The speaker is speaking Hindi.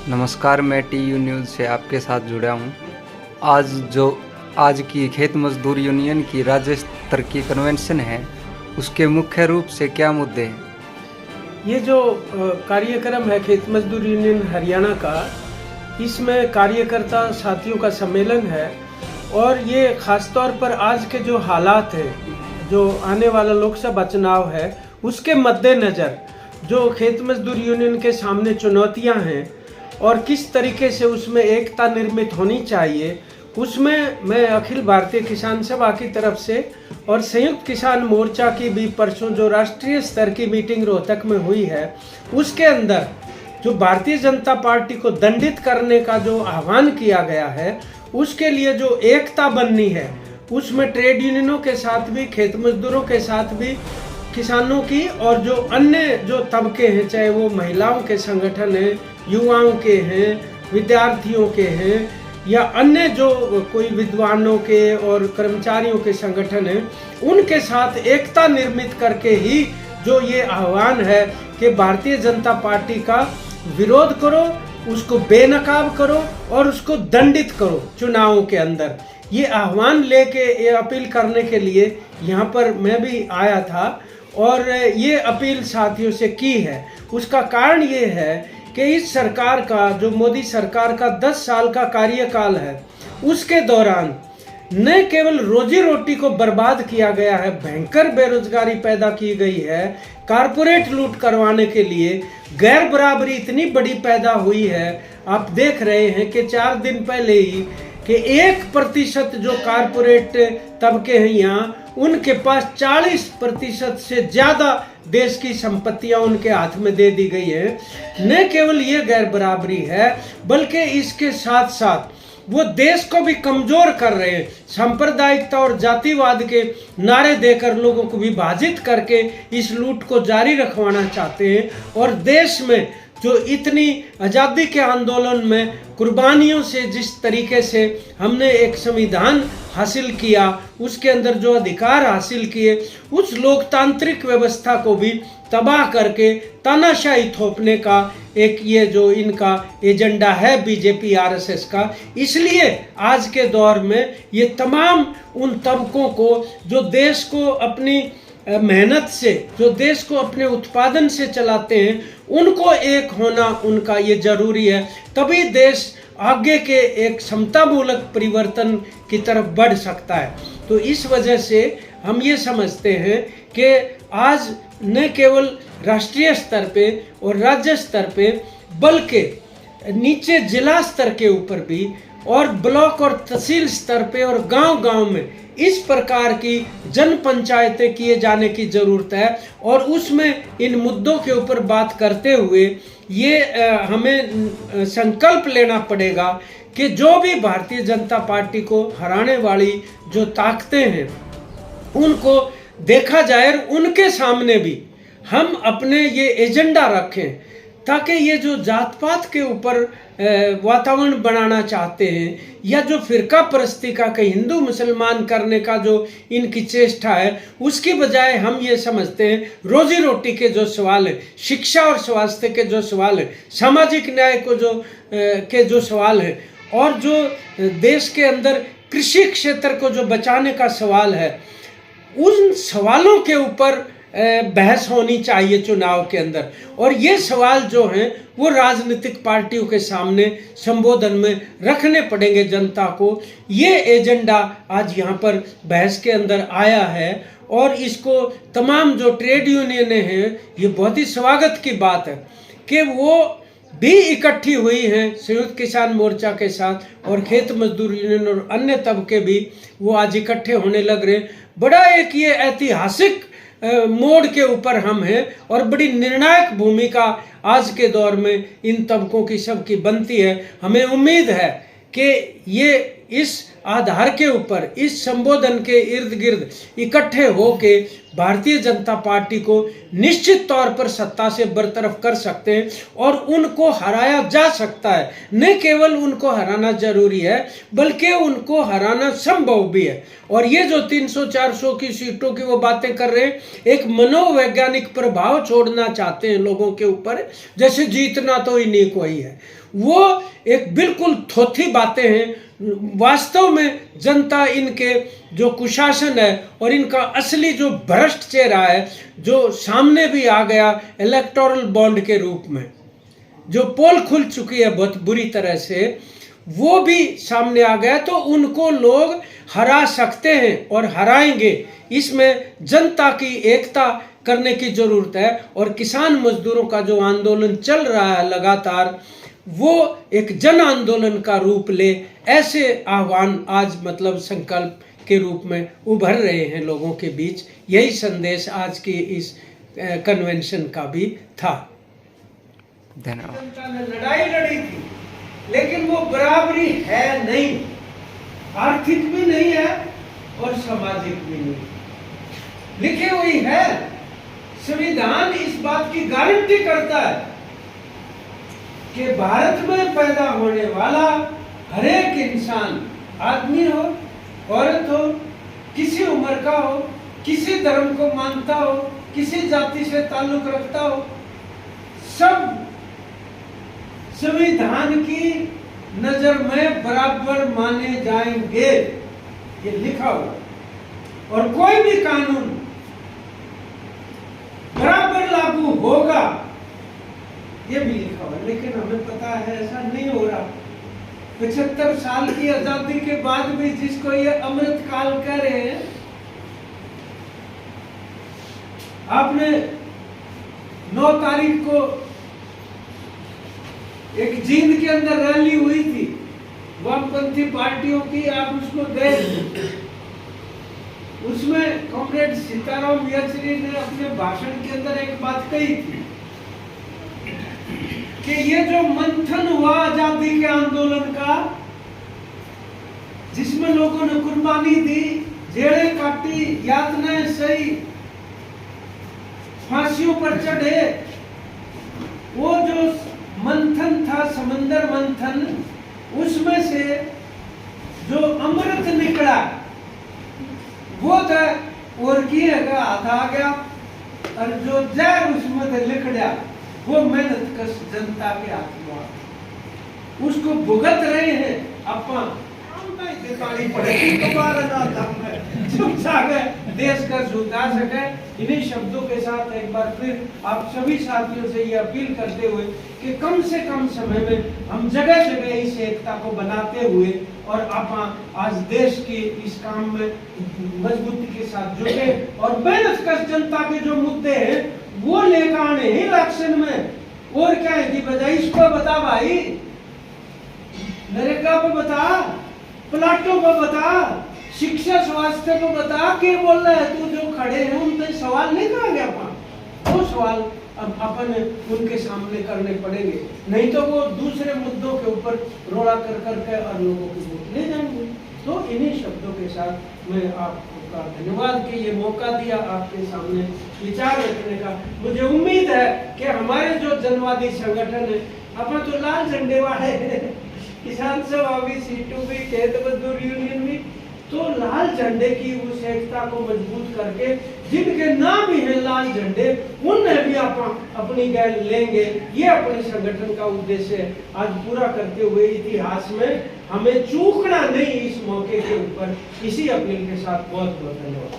नमस्कार, मैं टीयू न्यूज़ से आपके साथ जुड़ा हूँ। आज की खेत मजदूर यूनियन की राज्य स्तर की कन्वेंशन है, उसके मुख्य रूप से क्या मुद्दे हैं? ये जो कार्यक्रम है खेत मजदूर यूनियन हरियाणा का, इसमें कार्यकर्ता साथियों का सम्मेलन है और ये खास तौर पर आज के जो हालात हैं, जो आने वाला लोकसभा चुनाव है, उसके मद्देनज़र जो खेत मजदूर यूनियन के सामने चुनौतियां हैं और किस तरीके से उसमें एकता निर्मित होनी चाहिए, उसमें मैं अखिल भारतीय किसान सभा की तरफ से और संयुक्त किसान मोर्चा की भी परसों जो राष्ट्रीय स्तर की मीटिंग रोहतक में हुई है, उसके अंदर जो भारतीय जनता पार्टी को दंडित करने का जो आह्वान किया गया है, उसके लिए जो एकता बननी है, उसमें ट्रेड यूनियनों के साथ भी, खेत मजदूरों के साथ भी, किसानों की और जो अन्य जो तबके हैं, चाहे वो महिलाओं के संगठन हैं, युवाओं के हैं, विद्यार्थियों के हैं या अन्य जो कोई विद्वानों के और कर्मचारियों के संगठन हैं, उनके साथ एकता निर्मित करके ही जो ये आह्वान है कि भारतीय जनता पार्टी का विरोध करो, उसको बेनकाब करो और उसको दंडित करो चुनावों के अंदर। ये आह्वान लेके, ये अपील करने के लिए यहाँ पर मैं भी आया था और ये अपील साथियों से की है। उसका कारण ये है कि इस सरकार का, जो मोदी सरकार का 10 साल का कार्यकाल है, उसके दौरान न केवल रोजी रोटी को बर्बाद किया गया है, भयंकर बेरोजगारी पैदा की गई है, कारपोरेट लूट करवाने के लिए गैर बराबरी इतनी बड़ी पैदा हुई है। आप देख रहे हैं कि 4 दिन पहले ही कि 1% जो कारपोरेट तबके हैं यहाँ, उनके पास 40% से ज़्यादा देश की संपत्तियां उनके हाथ में दे दी गई है। न केवल ये गैर बराबरी है, बल्कि इसके साथ साथ वो देश को भी कमजोर कर रहे हैं। सांप्रदायिकता और जातिवाद के नारे देकर लोगों को विभाजित करके इस लूट को जारी रखवाना चाहते हैं और देश में जो इतनी आज़ादी के आंदोलन में कुर्बानियों से, जिस तरीके से हमने एक संविधान हासिल किया, उसके अंदर जो अधिकार हासिल किए, उस लोकतांत्रिक व्यवस्था को भी तबाह करके तानाशाही थोपने का एक ये जो इनका एजेंडा है बीजेपी आरएसएस का। इसलिए आज के दौर में ये तमाम उन तबकों को जो देश को अपनी मेहनत से, जो देश को अपने उत्पादन से चलाते हैं, उनको एक होना उनका ये जरूरी है, तभी देश आगे के एक समतामूलक परिवर्तन की तरफ बढ़ सकता है। तो इस वजह से हम ये समझते हैं कि आज न केवल राष्ट्रीय स्तर पे और राज्य स्तर पे, बल्कि नीचे जिला स्तर के ऊपर भी और ब्लॉक और तहसील स्तर पे और गांव-गांव में इस प्रकार की जन पंचायतें किए जाने की ज़रूरत है। और उसमें इन मुद्दों के ऊपर बात करते हुए ये हमें संकल्प लेना पड़ेगा कि जो भी भारतीय जनता पार्टी को हराने वाली जो ताकतें हैं, उनको देखा जाए और उनके सामने भी हम अपने ये एजेंडा रखें, ताकि ये जो जात पात के ऊपर वातावरण बनाना चाहते हैं या जो फिरका परस्ती का, कहीं हिंदू मुसलमान करने का जो इनकी चेष्टा है, उसकी बजाय हम ये समझते हैं रोजी रोटी के जो सवाल है, शिक्षा और स्वास्थ्य के जो सवाल है, सामाजिक न्याय को जो सवाल है और जो देश के अंदर कृषि क्षेत्र को जो बचाने का सवाल है, उन सवालों के ऊपर बहस होनी चाहिए चुनाव के अंदर। और ये सवाल जो हैं वो राजनीतिक पार्टियों के सामने संबोधन में रखने पड़ेंगे जनता को। ये एजेंडा आज यहाँ पर बहस के अंदर आया है और इसको तमाम जो ट्रेड यूनियनें हैं, ये बहुत ही स्वागत की बात है कि वो भी इकट्ठी हुई हैं संयुक्त किसान मोर्चा के साथ, और खेत मजदूर यूनियन और अन्य तबके भी वो आज इकट्ठे होने लग रहे हैं। बड़ा एक ये ऐतिहासिक मोड़ के ऊपर हम हैं और बड़ी निर्णायक भूमिका आज के दौर में इन तबकों की सबकी बनती है। हमें उम्मीद है कि ये इस आधार के ऊपर, इस संबोधन के इर्द गिर्द इकट्ठे होके भारतीय जनता पार्टी को निश्चित तौर पर सत्ता से बरतरफ कर सकते हैं और उनको हराया जा सकता है। न केवल उनको हराना जरूरी है बल्कि उनको हराना संभव भी है। और ये जो 300-400 की सीटों की वो बातें कर रहे हैं, एक मनोवैज्ञानिक प्रभाव छोड़ना चाहते हैं लोगों के ऊपर, जैसे जीतना तो इन्हीं को ही है। वो एक बिल्कुल थोथी बातें हैं। वास्तव में जनता इनके जो कुशासन है और इनका असली जो भ्रष्ट चेहरा है, जो सामने भी आ गया इलेक्टोरल बॉन्ड के रूप में, जो पोल खुल चुकी है बहुत बुरी तरह से, वो भी सामने आ गया, तो उनको लोग हरा सकते हैं और हराएंगे। इसमें जनता की एकता करने की जरूरत है। और किसान मजदूरों का जो आंदोलन चल रहा है लगातार, वो एक जन आंदोलन का रूप ले, ऐसे आह्वान आज मतलब संकल्प के रूप में उभर रहे हैं लोगों के बीच। यही संदेश आज की इस कन्वेंशन का भी था। धन्यवाद। जनता ने लड़ाई लड़ी थी, लेकिन वो बराबरी है नहीं, आर्थिक भी नहीं है और सामाजिक भी नहीं। लिखी हुई है, संविधान इस बात की गारंटी करता है कि भारत में पैदा होने वाला हर एक इंसान, आदमी हो, औरत हो, किसी उम्र का हो, किसी धर्म को मानता हो, किसी जाति से ताल्लुक रखता हो, सब संविधान की नजर में बराबर माने जाएंगे, ये लिखा हुआ। और कोई भी कानून बराबर लागू होगा, ये भी लिखा हुआ। लेकिन हमें पता है ऐसा नहीं हो रहा। 75 साल की आजादी के बाद भी जिसको ये अमृत काल कह रहे हैं, आपने 9 तारीख को एक जींद के अंदर रैली हुई थी वामपंथी पार्टियों की, आप उसको गए। उसमें कॉमरेड सीताराम येचुरी ने अपने भाषण के अंदर एक बात कही थी कि ये जो मंथन हुआ आजादी के आंदोलन का, जिसमें लोगों ने कुर्बानी दी, जेलें काटी, यातनाएं सही, फांसियों पर चढ़े, वो जो मंथन था, समंदर मंथन, उसमें से जो अमृत निकला वो था, और किए का आधा आ गया, और जो जहर उसमें से लिखड़ा वो मेहनत कश जनता के हाथ में, उसको भुगत रहे हैं। अपन देश का सुधार सके। इन्हीं शब्दों के साथ एक बार फिर आप सभी साथियों से ये अपील करते हुए कि कम से कम समय में हम जगह जगह इस एकता को बनाते हुए और आप आज देश की इस काम में मजबूती के साथ जुटे और मेहनत कश जनता के जो मुद्दे हैं वो लेकर आने ही इलेक्शन में। और क्या है कि बजाय इसको बता भाई, नरेगा पे बता, प्लाटों को बता, शिक्षा स्वास्थ्य को बता, के बोल रहा है तू जो खड़े हैं उन पे सवाल नहीं करा गया अपन, वो सवाल अब अपन उनके सामने करने पड़ेंगे, नहीं तो वो दूसरे मुद्दों के ऊपर रोड़ा कर करके और लोगों को वोट ले जाएंगे। तो इन्हीं शब्दों के साथ मैं आपका धन्यवाद कि ये मौका दिया आपके सामने विचार रखने का। मुझे उम्मीद है कि हमारे जो जनवादी संगठन है, अपन तो लाल झंडे वाले किसान सभा भी, सीटू भी, खेत मजदूर यूनियन भी, तो लाल झंडे की उस एकता को मजबूत करके जिनके नाम भी हैं लाल झंडे, उन्हें भी अपनी गैल लेंगे। ये अपने संगठन का उद्देश्य है। आज पूरा करते हुए इतिहास में हमें चूकना नहीं इस मौके के ऊपर। इसी अपील के साथ बहुत बहुत धन्यवाद।